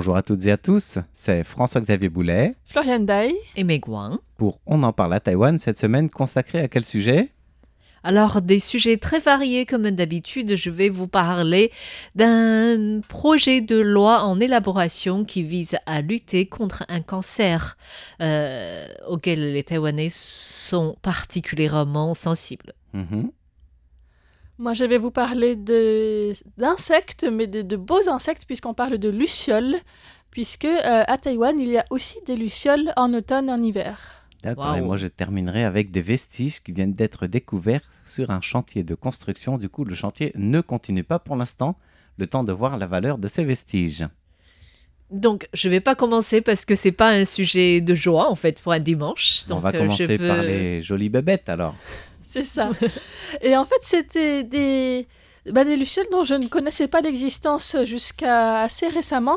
Bonjour à toutes et à tous, c'est François-Xavier Boulet Florian Dai. Et Meguin. pour On en parle à Taïwan, cette semaine consacrée à quel sujet? Alors, des sujets très variés comme d'habitude. Je vais vous parler d'un projet de loi en élaboration qui vise à lutter contre un cancer auquel les Taïwanais sont particulièrement sensibles. Mhm. Moi, je vais vous parler d'insectes, mais de beaux insectes, puisqu'on parle de lucioles, puisque à Taïwan, il y a aussi des lucioles en automne et en hiver. D'accord, et Waouh. moi je terminerai avec des vestiges qui viennent d'être découverts sur un chantier de construction. Du coup, le chantier ne continue pas pour l'instant, le temps de voir la valeur de ces vestiges. Donc, je ne vais pas commencer parce que c'est pas un sujet de joie, en fait, pour un dimanche. On Donc, va je commencer peux- par les jolies bébêtes alors. C'est ça. Et en fait, c'était des lucioles dont je ne connaissais pas l'existence jusqu'à assez récemment.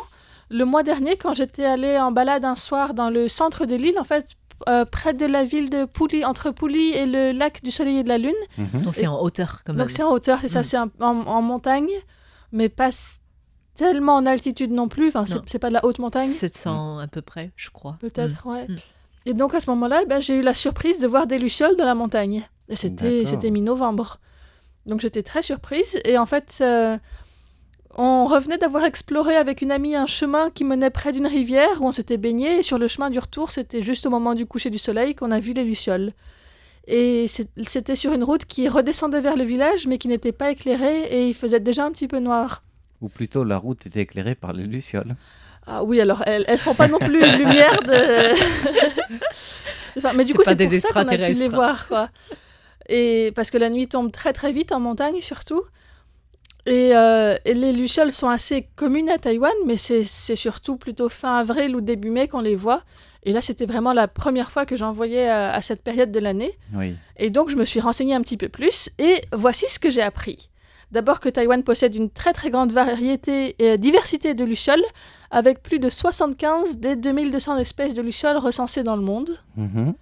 Le mois dernier, quand j'étais allée en balade un soir dans le centre de l'île, en fait, près de la ville de Pouli, entre Pouli et le lac du Soleil et de la Lune. Mhm. Donc, c'est en hauteur quand même. Donc c'est en hauteur, c'est ça, c'est en montagne, mais pas tellement en altitude non plus. Enfin, Non. c'est pas de la haute montagne, 700 à peu près, je crois. peut-être, ouais. Mm. Et donc à ce moment-là, j'ai eu la surprise de voir des lucioles dans la montagne. Et D'accord. c'était mi-novembre. Donc j'étais très surprise. Et en fait, on revenait d'avoir exploré avec une amie un chemin qui menait près d'une rivière où on s'était baigné. Et sur le chemin du retour, c'était juste au moment du coucher du soleil qu'on a vu les lucioles. Et c'était sur une route qui redescendait vers le village, mais qui n'était pas éclairée et il faisait déjà un petit peu noir. Ou plutôt la route était éclairée par les lucioles. Ah oui, alors elles font pas non plus une lumière de... Enfin, mais du C'est coup, pas c'est des pour ça qu'on a pu les extraterrestres. voir, quoi. Et parce que la nuit tombe très très vite en montagne, surtout. Et les lucioles sont assez communes à Taïwan, mais c'est surtout plutôt fin avril ou début mai qu'on les voit. Et là, c'était vraiment la première fois que j'en voyais à cette période de l'année. Oui. Et donc, je me suis renseignée un petit peu plus et voici ce que j'ai appris. D'abord que Taïwan possède une très très grande variété et diversité de lucioles, avec plus de 75 des 2200 espèces de lucioles recensées dans le monde. Mhm.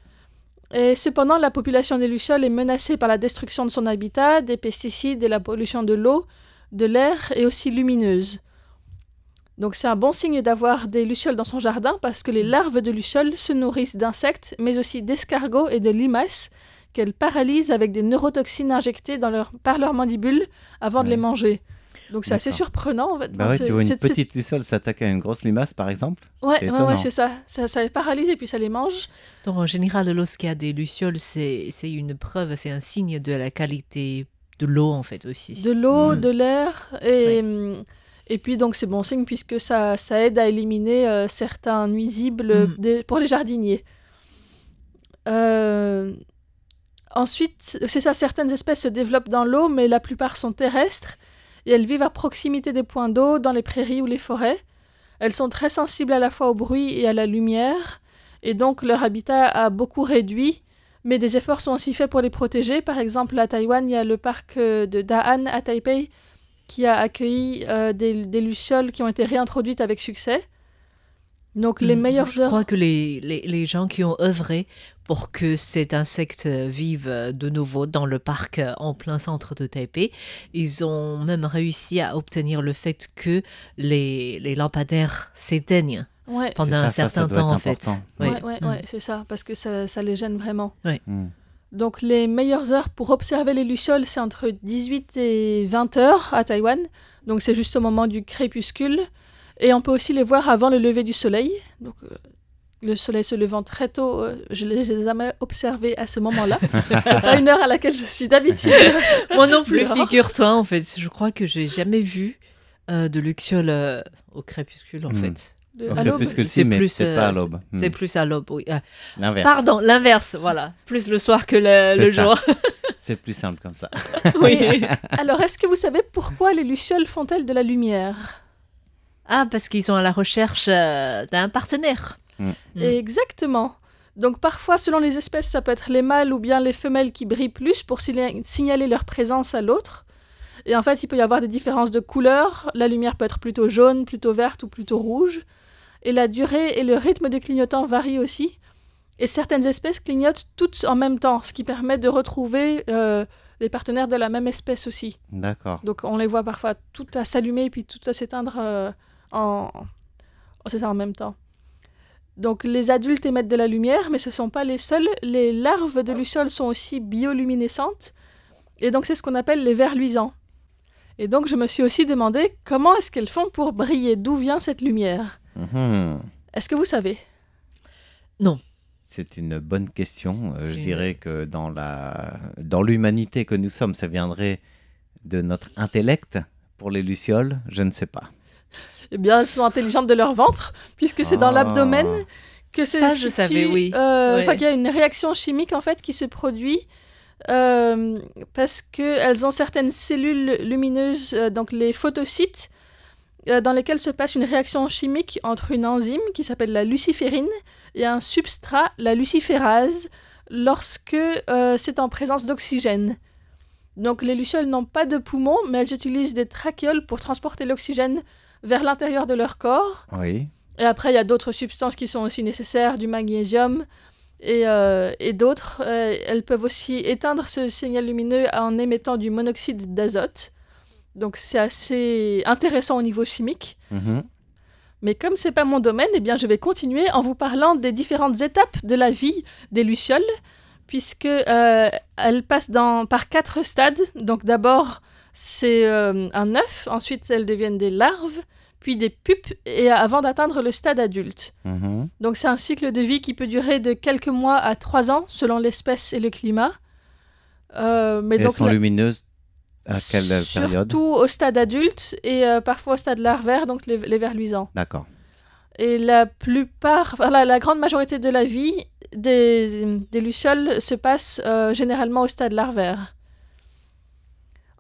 Et cependant, la population des lucioles est menacée par la destruction de son habitat, des pesticides et la pollution de l'eau, de l'air et aussi lumineuse. Donc c'est un bon signe d'avoir des lucioles dans son jardin parce que les larves de lucioles se nourrissent d'insectes, mais aussi d'escargots et de limaces qu'elles paralysent avec des neurotoxines injectées par leur mandibule avant de Ouais. les manger. Donc c'est assez D'accord. surprenant en fait. Bah Enfin, ouais, c'est- tu vois une c'est- petite luciole s'attaquer à une grosse limace par exemple. Ouais, c'est ouais, étonnant. c'est ça. Ça les paralyse et puis ça les mange. Donc, en général, lorsqu'il y a des lucioles, c'est une preuve, c'est un signe de la qualité de l'eau, en fait, aussi. De l'eau, Mm. de l'air et puis donc c'est bon signe puisque ça aide à éliminer certains nuisibles pour les jardiniers. Ensuite, c'est ça, certaines espèces se développent dans l'eau, mais la plupart sont terrestres et elles vivent à proximité des points d'eau, dans les prairies ou les forêts. Elles sont très sensibles à la fois au bruit et à la lumière et donc leur habitat a beaucoup réduit. Mais des efforts sont aussi faits pour les protéger. Par exemple, à Taïwan, il y a le parc de Da'an à Taipei qui a accueilli des lucioles qui ont été réintroduites avec succès. Donc les meilleures Je heures... crois que les gens qui ont œuvré pour que cet insecte vive de nouveau dans le parc en plein centre de Taipei, ils ont même réussi à obtenir le fait que les lampadaires s'éteignent Ouais, pendant C'est un ça certain doit être temps, en fait. important. Oui. ouais, c'est ça, parce que ça les gêne vraiment. Mm. Donc les meilleures heures pour observer les lucioles, c'est entre 18 et 20 heures à Taïwan. Donc c'est juste au moment du crépuscule. Et on peut aussi les voir avant le lever du soleil. Donc le soleil se levant très tôt, je les ai jamais observés à ce moment-là. C'est pas une heure à laquelle je suis d'habitude. Moi non plus, Plus rare. figure-toi, en fait. Je crois que j'ai jamais vu de lucioles au crépuscule, en Mm. fait. Au À l'aube. crépuscule, C'est mais plus, peut-être pas à l'aube. C'est plus à l'aube, oui. L'inverse. Pardon, l'inverse, voilà. Plus le soir que C'est le ça. jour. C'est plus simple comme ça. Oui. Alors, est-ce que vous savez pourquoi les lucioles font-elles de la lumière ? Ah, parce qu'ils sont à la recherche d'un partenaire. Mm. Exactement. Donc parfois, selon les espèces, ça peut être les mâles ou bien les femelles qui brillent plus pour signaler leur présence à l'autre. Et en fait, il peut y avoir des différences de couleur. La lumière peut être plutôt jaune, plutôt verte ou plutôt rouge. Et la durée et le rythme de clignotant varient aussi. Et certaines espèces clignotent toutes en même temps, ce qui permet de retrouver les partenaires de la même espèce aussi. D'accord. Donc on les voit parfois toutes à s'allumer et puis toutes à s'éteindre en C'est ça en même temps. Donc les adultes émettent de la lumière, mais ce ne sont pas les seuls. Les larves de lucioles sont aussi bioluminescentes. Et donc c'est ce qu'on appelle les vers luisants. Et donc je me suis aussi demandé comment est-ce qu'elles font pour briller, d'où vient cette lumière. Est-ce que vous savez? Non. C'est une bonne question. Je dirais que dans l'humanité que nous sommes, ça viendrait de notre intellect. Pour les lucioles, je ne sais pas. Eh bien, elles sont intelligentes de leur ventre, puisque c'est dans l'abdomen que ça, je savais, oui. Qu'il y a une réaction chimique en fait qui se produit parce qu'elles ont certaines cellules lumineuses, donc les photocytes, dans lesquelles se passe une réaction chimique entre une enzyme qui s'appelle la luciférine et un substrat, la luciférase, lorsque c'est en présence d'oxygène. Donc les lucioles n'ont pas de poumons, mais elles utilisent des trachéoles pour transporter l'oxygène vers l'intérieur de leur corps. Oui. Et après, il y a d'autres substances qui sont aussi nécessaires, du magnésium et d'autres. Elles peuvent aussi éteindre ce signal lumineux en émettant du monoxyde d'azote. Donc c'est assez intéressant au niveau chimique. Mais comme c'est pas mon domaine, eh bien, je vais continuer en vous parlant des différentes étapes de la vie des lucioles, puisque elles passent par 4 stades. Donc d'abord, c'est un œuf, ensuite elles deviennent des larves, puis des pupes, et avant d'atteindre le stade adulte. Donc c'est un cycle de vie qui peut durer de quelques mois à 3 ans, selon l'espèce et le climat. Mais elles sont lumineuses à quelle période? Surtout au stade adulte et parfois au stade larvaire, donc les vers luisants. D'accord. Et la grande majorité de la vie des lucioles se passe généralement au stade larvaire.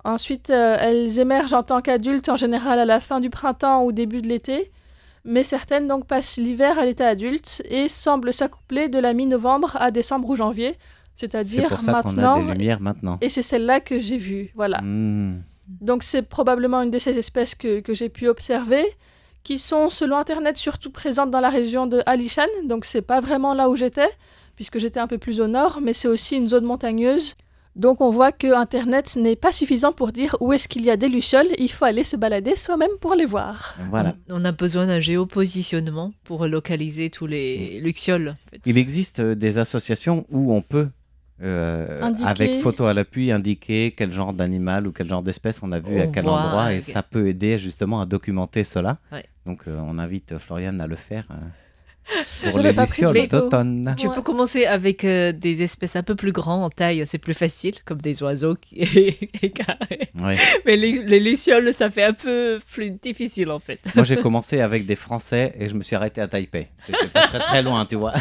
Ensuite, elles émergent en tant qu'adultes en général à la fin du printemps ou début de l'été, mais certaines donc passent l'hiver à l'état adulte et semblent s'accoupler de la mi-novembre à décembre ou janvier, c'est-à-dire c'est pour ça maintenant. qu'on a des lumières maintenant. Et c'est celle-là que j'ai vue, voilà. Donc c'est probablement une de ces espèces que j'ai pu observer, qui sont, selon Internet, surtout présentes dans la région de Alishan. Donc c'est pas vraiment là où j'étais, puisque j'étais un peu plus au nord, mais c'est aussi une zone montagneuse. Donc on voit que Internet n'est pas suffisant pour dire où est-ce qu'il y a des lucioles. Il faut aller se balader soi-même pour les voir. Voilà. On a besoin d'un géopositionnement pour localiser tous les lucioles. En fait. Il existe des associations où on peut, avec photo à l'appui, indiquer quel genre d'animal ou quel genre d'espèce on a vu à quel endroit. Et ça peut aider justement à documenter cela. Ouais. Donc on invite Floriane à le faire. Pour les lucioles d'automne. Tu peux commencer avec des espèces un peu plus grandes en taille, c'est plus facile, comme des oiseaux carrés. Oui. Mais les lucioles, ça fait un peu plus difficile en fait. Moi j'ai commencé avec des Français et je me suis arrêté à Taipei. C'était pas très très loin, tu vois.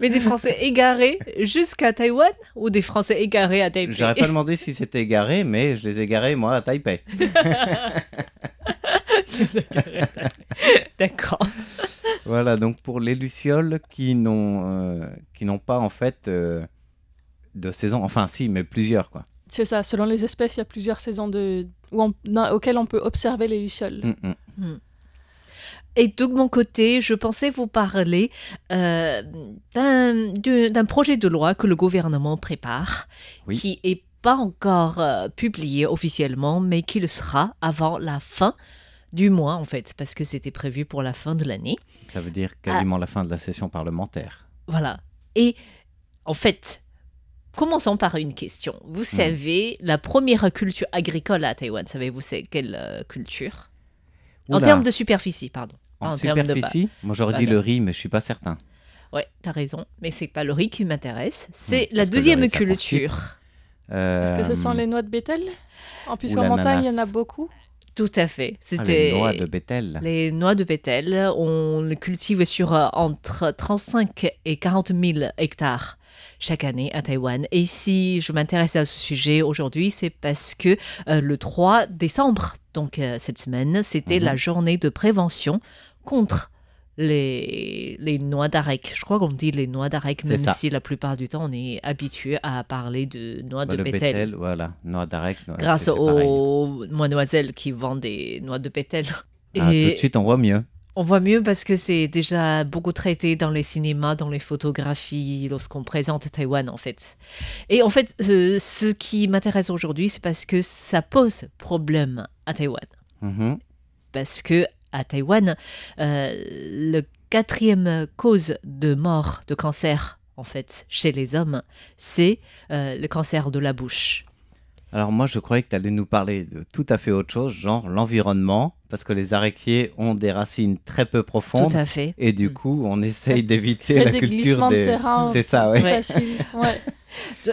Mais des Français égarés jusqu'à Taïwan ou des Français égarés à Taipei? J'aurais pas demandé si c'était égaré, mais je les ai égarés moi à Taipei. D'accord. Voilà, donc pour les lucioles qui n'ont pas en fait de saison, enfin si, mais plusieurs quoi. C'est ça, selon les espèces, il y a plusieurs saisons auxquelles on peut observer les lucioles. Et de mon côté, je pensais vous parler d'un projet de loi que le gouvernement prépare, qui n'est pas encore publié officiellement, mais qui le sera avant la fin du mois, en fait, parce que c'était prévu pour la fin de l'année. Ça veut dire quasiment la fin de la session parlementaire. Voilà. Et en fait, commençons par une question. Vous savez, la première culture agricole à Taïwan, savez-vous c'est quelle culture? En termes de superficie, pardon. En superficie, moi j'aurais dit le riz, mais je ne suis pas certain. Ouais, tu as raison, mais ce n'est pas le riz qui m'intéresse. C'est la deuxième culture. Est-ce que ce sont les noix de bétel? En plus, en montagne, il y en a beaucoup. Tout à fait. C'était les noix de bétel. Les noix de bétel, on les cultive sur entre 35 et 40 000 hectares chaque année à Taïwan. Et si je m'intéresse à ce sujet aujourd'hui, c'est parce que le 3 décembre, donc cette semaine, c'était la journée de prévention contre les noix d'arec. Je crois qu'on dit les noix d'arec, même si la plupart du temps on est habitué à parler de noix de bétel. Voilà, noix d'arec. Grâce aux mademoiselles qui vendent des noix de bétel. Tout de suite, on voit mieux. On voit mieux parce que c'est déjà beaucoup traité dans les cinémas, dans les photographies, lorsqu'on présente Taïwan, en fait. Et en fait, ce qui m'intéresse aujourd'hui, c'est parce que ça pose problème à Taïwan. Parce que à Taïwan, le 4e cause de mort de cancer, en fait, chez les hommes, c'est le cancer de la bouche. Alors moi, je croyais que tu allais nous parler de tout à fait autre chose, genre l'environnement, parce que les araignées ont des racines très peu profondes. Tout à fait. Et du coup, on essaye d'éviter la culture des... terrain. C'est ça, ouais. Facile. Ouais.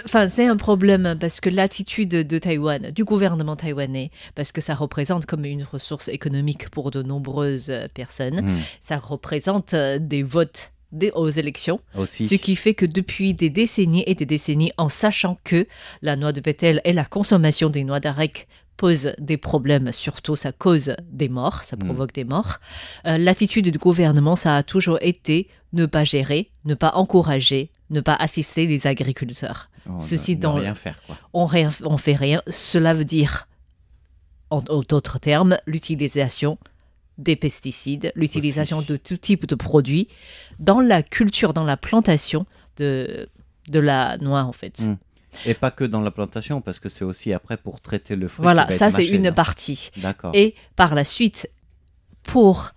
Enfin, c'est un problème parce que l'attitude de Taïwan, du gouvernement taïwanais, parce que ça représente comme une ressource économique pour de nombreuses personnes, ça représente des votes aux élections, aussi. Ce qui fait que depuis des décennies et des décennies, en sachant que la noix de bétel et la consommation des noix d'arec posent des problèmes, surtout ça cause des morts, ça provoque des morts, l'attitude du gouvernement, ça a toujours été ne pas gérer, ne pas encourager, ne pas assister les agriculteurs. Ceci dans rien faire, quoi. On fait rien, cela veut dire, en d'autres termes, l'utilisation des pesticides, l'utilisation de tout type de produits dans la culture, dans la plantation de la noix, en fait. Et pas que dans la plantation, parce que c'est aussi après pour traiter le fruit. Voilà, ça c'est une partie. D'accord. Et par la suite, pour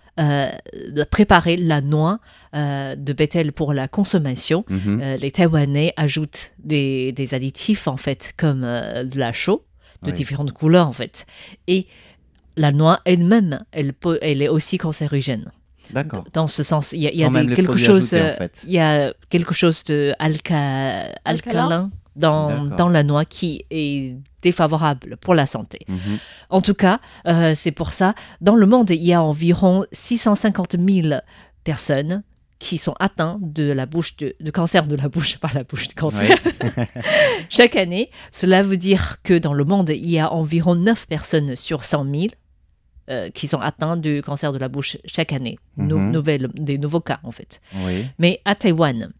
préparer la noix de bétel pour la consommation, les Taïwanais ajoutent des additifs, en fait, comme de la chaux, de différentes couleurs, en fait. Et la noix elle-même, elle est aussi cancérigène. D'accord. Dans ce sens, il y a quelque chose, ajoutés, en fait. Il y a quelque chose de alcalin dans la noix qui est défavorable pour la santé. En tout cas, c'est pour ça, dans le monde, il y a environ 650 000 personnes qui sont atteints de cancer de la bouche, pas la bouche de cancer, chaque année. Cela veut dire que dans le monde, il y a environ 9 personnes sur 100 000 qui sont atteints du cancer de la bouche chaque année. Des nouveaux cas, en fait. Oui. Mais à Taïwan,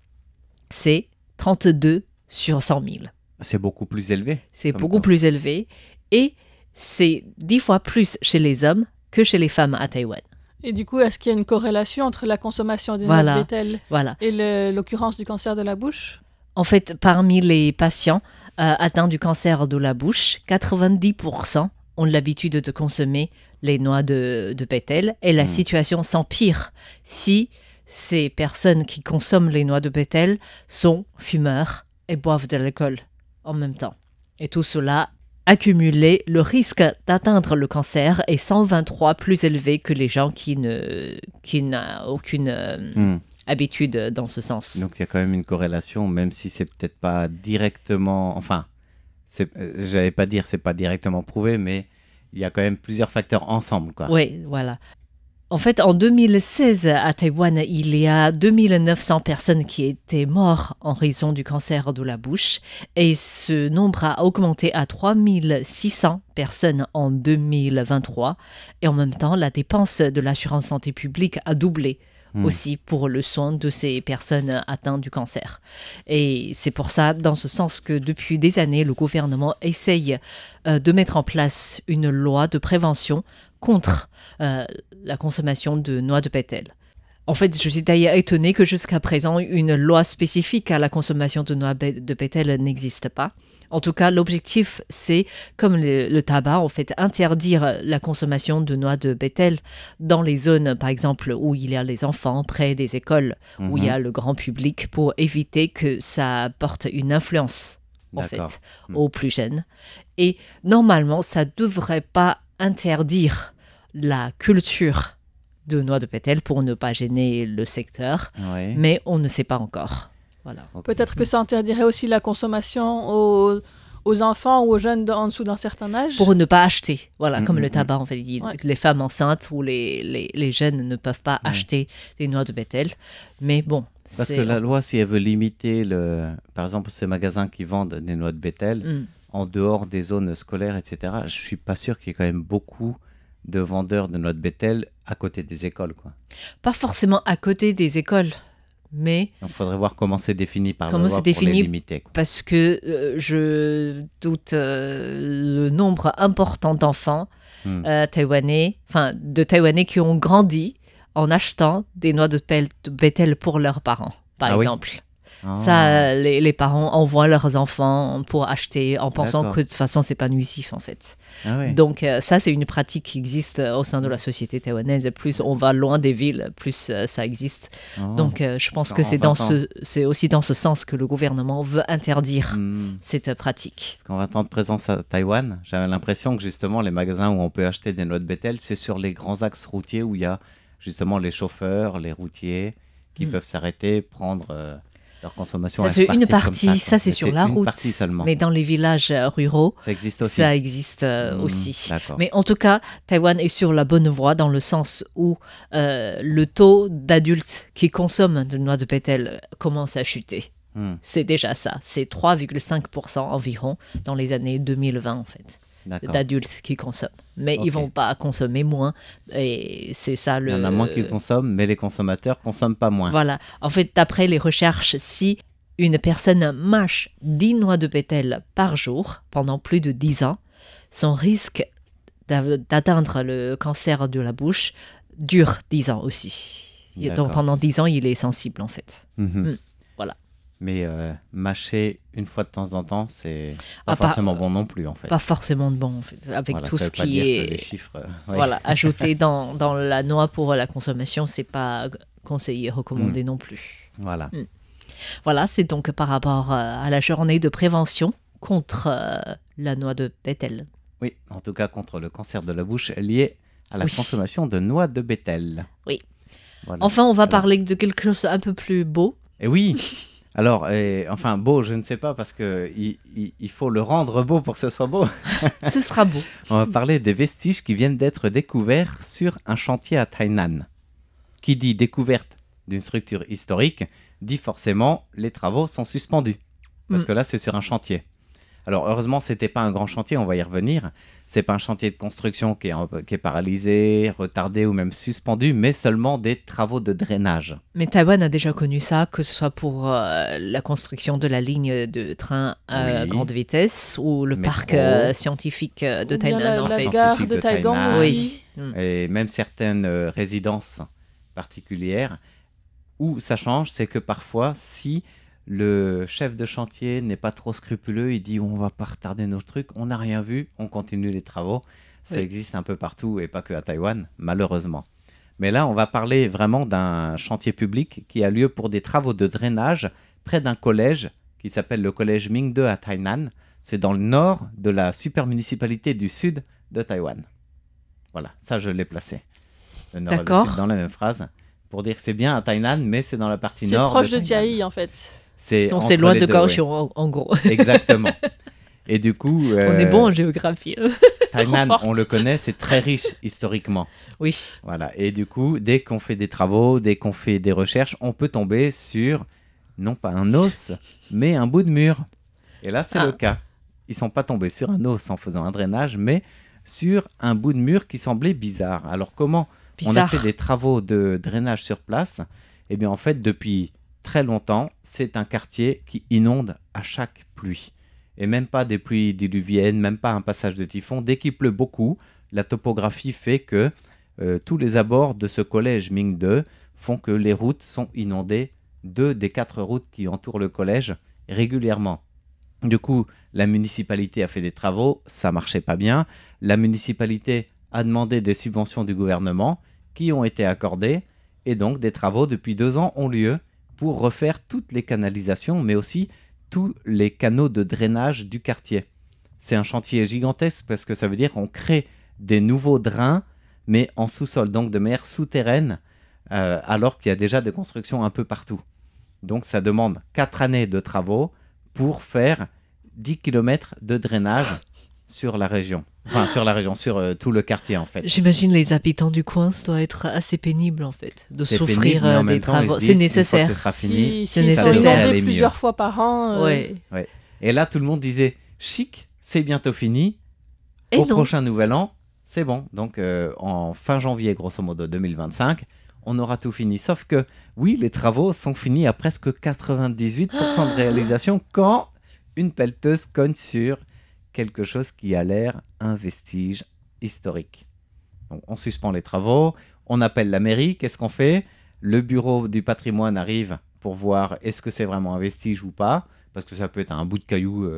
c'est 32 sur 100 000. C'est beaucoup plus élevé. C'est beaucoup plus élevé. Et c'est 10 fois plus chez les hommes que chez les femmes à Taïwan. Et du coup, est-ce qu'il y a une corrélation entre la consommation des noix de bétel et l'occurrence du cancer de la bouche? En fait, parmi les patients atteints du cancer de la bouche, 90% ont l'habitude de consommer les noix de bétel. Et la situation s'empire si ces personnes qui consomment les noix de bétel sont fumeurs et boivent de l'alcool en même temps. Et tout cela accumulé, le risque d'atteindre le cancer est 123 plus élevé que les gens qui n'ont aucune habitude dans ce sens. Donc il y a quand même une corrélation, même si c'est peut-être pas directement, enfin, j'allais pas dire c'est pas directement prouvé, mais il y a quand même plusieurs facteurs ensemble, quoi. Oui, voilà. En fait, en 2016, à Taïwan, il y a 2900 personnes qui étaient mortes en raison du cancer de la bouche. Et ce nombre a augmenté à 3600 personnes en 2023. Et en même temps, la dépense de l'assurance santé publique a doublé aussi pour le soin de ces personnes atteintes du cancer. Et c'est pour ça, dans ce sens, que depuis des années, le gouvernement essaye de mettre en place une loi de prévention contre la consommation de noix de bétel. En fait, je suis d'ailleurs étonnée que jusqu'à présent, une loi spécifique à la consommation de noix de bétel n'existe pas. En tout cas, l'objectif, c'est, comme le tabac, en fait, interdire la consommation de noix de bétel dans les zones, par exemple, où il y a les enfants, près des écoles, où il y a le grand public, pour éviter que ça porte une influence, en fait, aux plus jeunes. Et normalement, ça ne devrait pas interdire la culture de noix de bétel pour ne pas gêner le secteur, mais on ne sait pas encore. Voilà. Peut-être que ça interdirait aussi la consommation aux enfants ou aux jeunes en dessous d'un certain âge. Pour ne pas acheter, voilà, comme le tabac, on fait dire. Les femmes enceintes ou les jeunes ne peuvent pas acheter des noix de bétel. Mais bon. Parce que la loi, si elle veut limiter, par exemple, ces magasins qui vendent des noix de bétel, en dehors des zones scolaires, etc., je ne suis pas sûr qu'il y ait quand même beaucoup de vendeurs de noix de bétel à côté des écoles, quoi. Pas forcément à côté des écoles. Mais il faudrait voir comment c'est défini par la loi pour les limiter, quoi. Parce que je doute le nombre important d'enfants taïwanais, enfin de Taïwanais qui ont grandi en achetant des noix de bétel pour leurs parents, par exemple. Ça, les parents envoient leurs enfants pour acheter en pensant que de toute façon, c'est pas nuisif en fait. Donc ça, c'est une pratique qui existe au sein de la société taïwanaise. Plus on va loin des villes, plus ça existe. Donc je pense que c'est aussi dans ce sens que le gouvernement veut interdire cette pratique. Parce qu'en 20 ans de présence à Taïwan, j'avais l'impression que justement les magasins où on peut acheter des noix de bétel, c'est sur les grands axes routiers où il y a justement les chauffeurs, les routiers qui peuvent s'arrêter, prendre leur consommation. Ça, c'est une partie, ça c'est sur la route, mais dans les villages ruraux, ça existe aussi. Ça existe aussi. Mais en tout cas, Taïwan est sur la bonne voie dans le sens où le taux d'adultes qui consomment de noix de bétel commence à chuter. C'est déjà ça, c'est 3,5% environ dans les années 2020 en fait. D'adultes qui consomment. Mais ils ne vont pas consommer moins. Et c'est ça le... Il y en a moins qui consomment, mais les consommateurs ne consomment pas moins. Voilà. En fait, d'après les recherches, si une personne mâche 10 noix de bétel par jour pendant plus de 10 ans, son risque d'atteindre le cancer de la bouche dure 10 ans aussi. Donc pendant 10 ans, il est sensible en fait. Voilà. Mais mâcher une fois de temps en temps, c'est pas forcément bon non plus en fait. Pas forcément bon en fait, avec tout ce qui est les chiffres, ajouté dans la noix pour la consommation, c'est pas conseillé, recommandé non plus. Voilà. Voilà, c'est donc par rapport à la journée de prévention contre la noix de bétel. Oui, en tout cas contre le cancer de la bouche lié à la consommation de noix de bétel. Oui. Voilà. Enfin, on va parler de quelque chose un peu plus beau. Et oui. Alors, enfin, beau, je ne sais pas, parce qu'il faut le rendre beau pour que ce soit beau. Ce sera beau. On va parler des vestiges qui viennent d'être découverts sur un chantier à Tainan. Qui dit découverte d'une structure historique, dit forcément les travaux sont suspendus. Parce que là, c'est sur un chantier. Alors, heureusement, ce n'était pas un grand chantier, on va y revenir. Ce n'est pas un chantier de construction qui est paralysé, retardé ou même suspendu, mais seulement des travaux de drainage. Mais Taïwan a déjà connu ça, que ce soit pour la construction de la ligne de train à grande vitesse ou le parc scientifique de Tainan. La gare de Taidong aussi. Et même certaines résidences particulières. Où ça change, c'est que parfois, si le chef de chantier n'est pas trop scrupuleux, il dit on va pas retarder nos trucs, on n'a rien vu, on continue les travaux. Ça existe un peu partout et pas que à Taïwan, malheureusement. Mais là, on va parler vraiment d'un chantier public qui a lieu pour des travaux de drainage près d'un collège qui s'appelle le collège Mingde à Tainan. C'est dans le nord de la super municipalité du sud de Taïwan. Voilà, ça je l'ai placé. Le nord et le sud dans la même phrase. Pour dire que c'est bien à Tainan, mais c'est dans la partie nord. C'est proche de Chiayi en fait. C'est loin de Kaohsiung, en gros. Exactement. Et du coup... on est bon en géographie. Tainan, on le connaît, c'est très riche historiquement. Oui. Voilà. Et du coup, dès qu'on fait des travaux, dès qu'on fait des recherches, on peut tomber sur, non pas un os, mais un bout de mur. Et là, c'est le cas. Ils ne sont pas tombés sur un os en faisant un drainage, mais sur un bout de mur qui semblait bizarre. Alors, comment on a fait des travaux de drainage sur place? Eh bien, en fait, depuis très longtemps, c'est un quartier qui inonde à chaque pluie. Et même pas des pluies diluviennes, même pas un passage de typhon. Dès qu'il pleut beaucoup, la topographie fait que tous les abords de ce collège Mingde font que les routes sont inondées, 2 des 4 routes qui entourent le collège, régulièrement. Du coup, la municipalité a fait des travaux, ça marchait pas bien. La municipalité a demandé des subventions du gouvernement qui ont été accordées. Et donc, des travaux depuis 2 ans ont lieu pour refaire toutes les canalisations, mais aussi tous les canaux de drainage du quartier. C'est un chantier gigantesque parce que ça veut dire qu'on crée des nouveaux drains, mais en sous-sol, donc de manière souterraine, alors qu'il y a déjà des constructions un peu partout. Donc ça demande 4 années de travaux pour faire 10 km de drainage sur la région. Enfin, sur tout le quartier en fait. J'imagine les habitants du coin, ça doit être assez pénible en fait, de souffrir des travaux. C'est nécessaire. Une fois que ce sera fini, c'est nécessaire. Plusieurs fois par an. Ouais. Et là, tout le monde disait chic, c'est bientôt fini. Au prochain nouvel an, c'est bon. Donc, en fin janvier, grosso modo 2025, on aura tout fini. Sauf que, oui, les travaux sont finis à presque 98% de réalisation quand une pelleteuse cogne sur quelque chose qui a l'air un vestige historique. Donc, on suspend les travaux, on appelle la mairie, qu'est-ce qu'on fait? Le bureau du patrimoine arrive pour voir est-ce que c'est vraiment un vestige ou pas, parce que ça peut être un bout de caillou.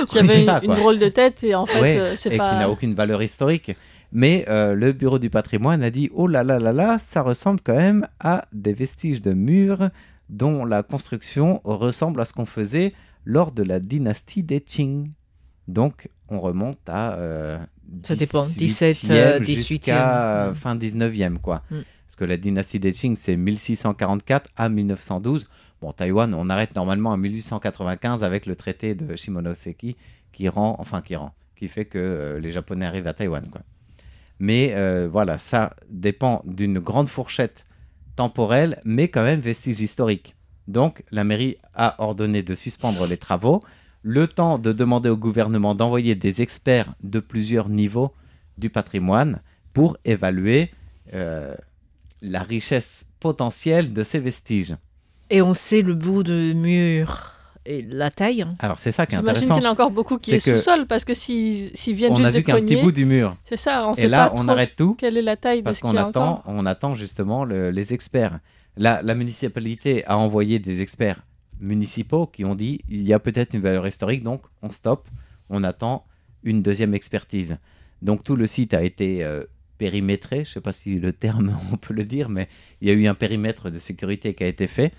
Qui avait une drôle de tête et en fait, c'est pas... Et qui n'a aucune valeur historique. Mais le Bureau du patrimoine a dit « Oh là là là là, ça ressemble quand même à des vestiges de murs dont la construction ressemble à ce qu'on faisait lors de la dynastie des Qing. » Donc, on remonte à ça dépend, 17e jusqu'à fin 19e, quoi. Parce que la dynastie des Qing, c'est 1644 à 1912. Bon, Taïwan, on arrête normalement à 1895 avec le traité de Shimonoseki qui fait que les Japonais arrivent à Taïwan, quoi. Mais voilà, ça dépend d'une grande fourchette temporelle, mais quand même vestige historique. Donc, la mairie a ordonné de suspendre les travaux, le temps de demander au gouvernement d'envoyer des experts de plusieurs niveaux du patrimoine pour évaluer la richesse potentielle de ces vestiges. Et on sait le bout de mur et la taille. Alors c'est ça qui est intéressant. J'imagine qu'il y en a encore beaucoup qui est sous-sol parce que s'ils viennent juste de cogner... On a vu qu'un petit bout du mur. C'est ça, on ne sait pas trop arrête tout quelle est la taille de ce qu'il y a encore. On attend justement les experts. La municipalité a envoyé des experts municipaux qui ont dit il y a peut-être une valeur historique, donc on stoppe, on attend une deuxième expertise. Donc tout le site a été périmétré, je ne sais pas si le terme on peut le dire, mais il y a eu un périmètre de sécurité qui a été fait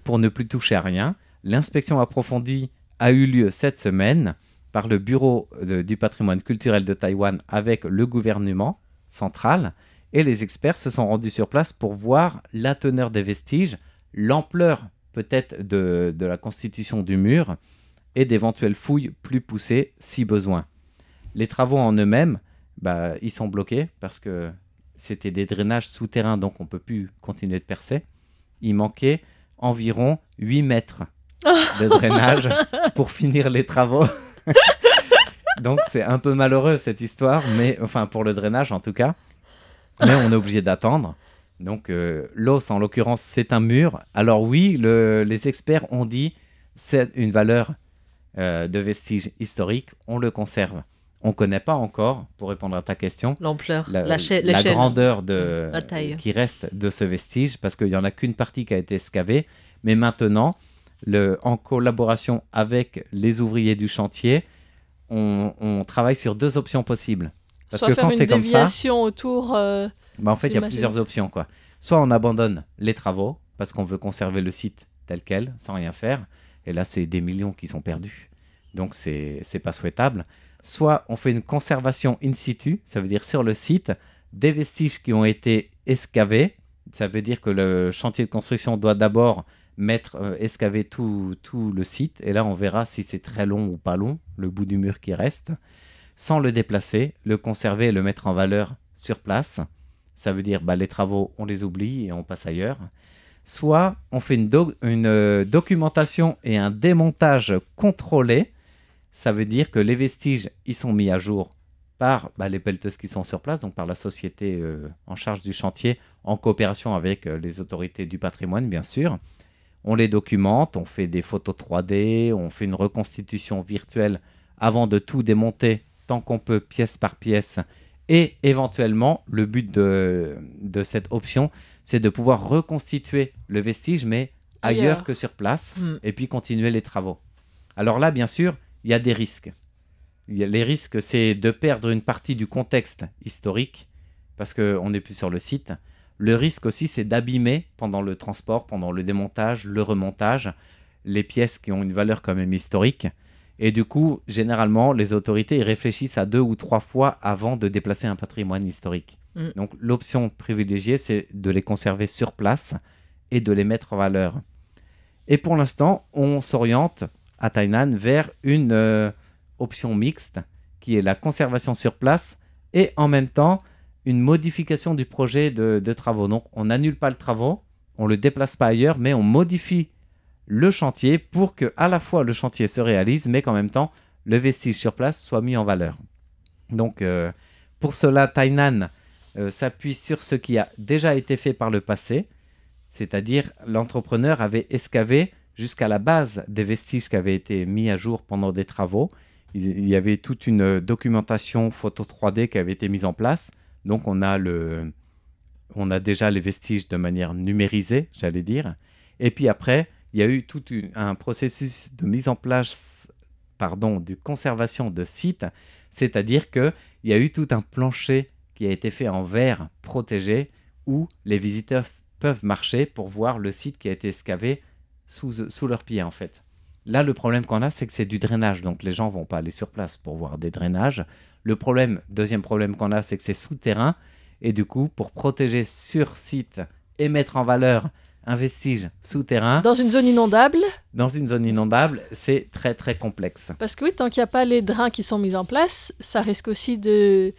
pour ne plus toucher à rien. L'inspection approfondie a eu lieu cette semaine par le Bureau du patrimoine culturel de Taïwan avec le gouvernement central, et les experts se sont rendus sur place pour voir la teneur des vestiges, l'ampleur peut-être de la constitution du mur et d'éventuelles fouilles plus poussées si besoin. Les travaux en eux-mêmes, ils sont bloqués parce que c'était des drainages souterrains, donc on ne peut plus continuer de percer. Il manquait environ 8 mètres de drainage pour finir les travaux. Donc c'est un peu malheureux cette histoire, mais enfin pour le drainage en tout cas. Mais on est obligé d'attendre. Donc l'os en l'occurrence c'est un mur. Alors oui, les experts ont dit c'est une valeur de vestige historique, on le conserve. On ne connaît pas encore, pour répondre à ta question, l'ampleur, la grandeur la taille qui reste de ce vestige, parce qu'il n'y en a qu'une partie qui a été excavée. Mais maintenant, en collaboration avec les ouvriers du chantier, on travaille sur 2 options possibles. Parce soit que quand c'est comme ça, une déviation autour... en fait, il y a plusieurs options, quoi. Soit on abandonne les travaux, parce qu'on veut conserver le site tel quel, sans rien faire. Et là, c'est des millions qui sont perdus. Donc, c'est pas souhaitable. Soit on fait une conservation in situ, ça veut dire sur le site, des vestiges qui ont été excavés. Ça veut dire que le chantier de construction doit d'abord excaver tout le site. Et là, on verra si c'est très long ou pas long, le bout du mur qui reste. Sans le déplacer, le conserver et le mettre en valeur sur place. Ça veut dire les travaux, on les oublie et on passe ailleurs. Soit on fait une documentation et un démontage contrôlé. Ça veut dire que les vestiges, ils sont mis à jour par les pelleteuses qui sont sur place, donc par la société en charge du chantier, en coopération avec les autorités du patrimoine, bien sûr. On les documente, on fait des photos 3D, on fait une reconstitution virtuelle avant de tout démonter, tant qu'on peut, pièce par pièce. Et éventuellement, le but de cette option, c'est de pouvoir reconstituer le vestige, mais ailleurs que sur place, et puis continuer les travaux. Alors là, bien sûr, il y a des risques. Les risques, c'est de perdre une partie du contexte historique, parce qu'on n'est plus sur le site. Le risque aussi, c'est d'abîmer pendant le transport, pendant le démontage, le remontage, les pièces qui ont une valeur quand même historique. Et du coup, généralement, les autorités réfléchissent à 2 ou 3 fois avant de déplacer un patrimoine historique. Donc, l'option privilégiée, c'est de les conserver sur place et de les mettre en valeur. Et pour l'instant, on s'oriente à Tainan vers une option mixte, qui est la conservation sur place et en même temps, une modification du projet de travaux. Donc, on n'annule pas le travaux, on ne le déplace pas ailleurs, mais on modifie le chantier pour que à la fois le chantier se réalise, mais qu'en même temps, le vestige sur place soit mis en valeur. Donc, pour cela, Tainan s'appuie sur ce qui a déjà été fait par le passé, c'est-à-dire l'entrepreneur avait excavé jusqu'à la base des vestiges qui avaient été mis à jour pendant des travaux. Il y avait toute une documentation photo 3D qui avait été mise en place. Donc, on a on a déjà les vestiges de manière numérisée, j'allais dire. Et puis après, il y a eu tout un processus de mise en place de conservation de sites, c'est-à-dire qu'il y a eu tout un plancher qui a été fait en verre protégé où les visiteurs peuvent marcher pour voir le site qui a été excavé sous leurs pieds en fait. Là, le problème qu'on a, c'est que c'est du drainage, donc les gens ne vont pas aller sur place pour voir des drainages. Deuxième problème qu'on a, c'est que c'est souterrain, et du coup, pour protéger sur site et mettre en valeur un vestige souterrain... Dans une zone inondable ? Dans une zone inondable, c'est très très complexe. Parce que oui, tant qu'il n'y a pas les drains qui sont mis en place, ça risque aussi d'être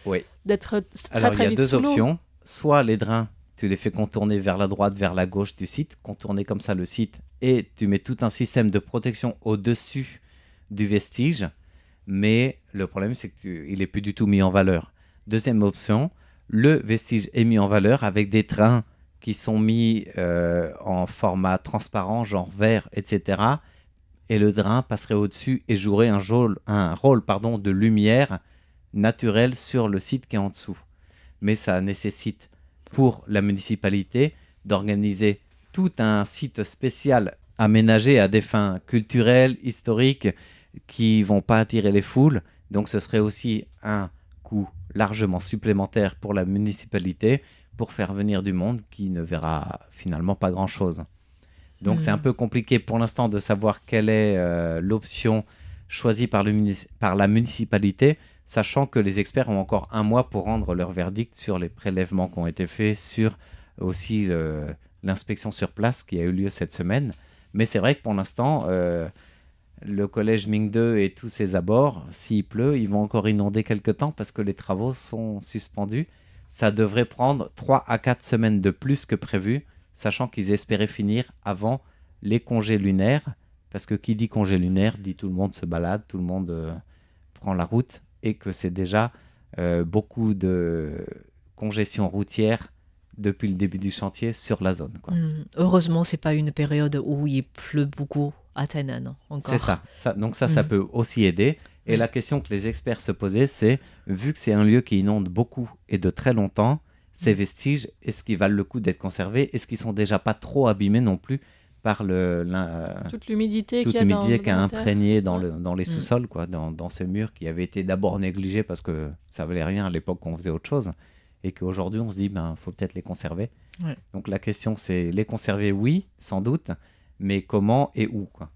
très Alors, très vite sous l'eau. Il y a deux options. Soit les drains, tu les fais contourner vers la droite, vers la gauche du site, contourner comme ça le site, et tu mets tout un système de protection au-dessus du vestige, mais le problème c'est qu'il n'est plus du tout mis en valeur. Deuxième option, le vestige est mis en valeur avec des drains qui sont mis en format transparent, genre verre, etc. Et le drain passerait au-dessus et jouerait un rôle de lumière naturelle sur le site qui est en dessous. Mais ça nécessite pour la municipalité d'organiser tout un site spécial aménagé à des fins culturelles, historiques, qui ne vont pas attirer les foules. Donc ce serait aussi un coût largement supplémentaire pour la municipalité pour faire venir du monde qui ne verra finalement pas grand-chose. Donc c'est un peu compliqué pour l'instant de savoir quelle est l'option choisie par la municipalité, sachant que les experts ont encore 1 mois pour rendre leur verdict sur les prélèvements qui ont été faits, sur aussi l'inspection sur place qui a eu lieu cette semaine. Mais c'est vrai que pour l'instant, le collège Ming 2 et tous ses abords, s'il pleut, ils vont encore inonder quelques temps parce que les travaux sont suspendus. Ça devrait prendre 3 à 4 semaines de plus que prévu, sachant qu'ils espéraient finir avant les congés lunaires. Parce que qui dit congé lunaire, dit tout le monde se balade, tout le monde prend la route, et que c'est déjà beaucoup de congestion routière depuis le début du chantier sur la zone, quoi. Heureusement, c'est pas une période où il pleut beaucoup à Tainan encore. C'est ça. Donc ça peut aussi aider. Et la question que les experts se posaient, c'est, vu que c'est un lieu qui inonde beaucoup et de très longtemps, ces vestiges, est-ce qu'ils valent le coup d'être conservés? Est-ce qu'ils sont déjà pas trop abîmés non plus par toute l'humidité qui a imprégné dans les sous-sols, quoi, dans ces murs qui avaient été d'abord négligés parce que ça valait rien à l'époque qu'on faisait autre chose, et qu'aujourd'hui on se dit faut peut-être les conserver. Ouais. Donc la question c'est les conserver, oui, sans doute, mais comment et où, quoi.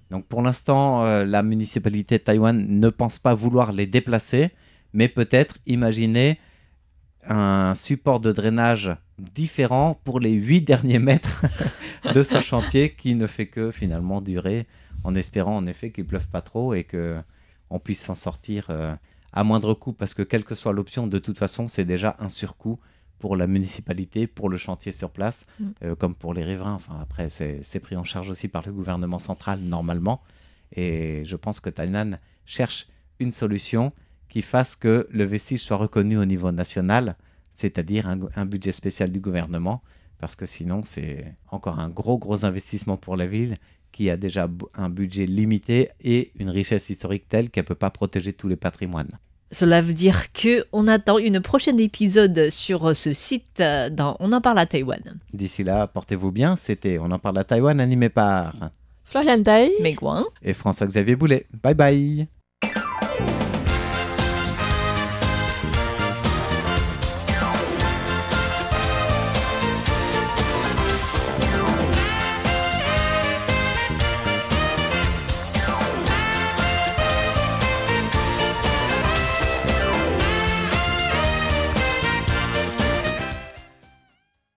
Donc pour l'instant, la municipalité de Taïwan ne pense pas vouloir les déplacer, mais peut-être imaginer un support de drainage différent pour les 8 derniers mètres de ce chantier qui ne fait que finalement durer, en espérant en effet qu'il ne pleuve pas trop et qu'on puisse s'en sortir à moindre coût, parce que quelle que soit l'option, de toute façon, c'est déjà un surcoût pour la municipalité, pour le chantier sur place, comme pour les riverains. Enfin, après, c'est pris en charge aussi par le gouvernement central, normalement. Et je pense que Tainan cherche une solution qui fasse que le vestige soit reconnu au niveau national, c'est-à-dire un budget spécial du gouvernement, parce que sinon, c'est encore un gros investissement pour la ville qui a déjà un budget limité et une richesse historique telle qu'elle ne peut pas protéger tous les patrimoines. Cela veut dire qu'on attend une prochaine épisode sur ce site dans On en parle à Taïwan. D'ici là, portez-vous bien. C'était On en parle à Taïwan, animé par Florian Dai, Meg Wang et François-Xavier Boulet. Bye bye.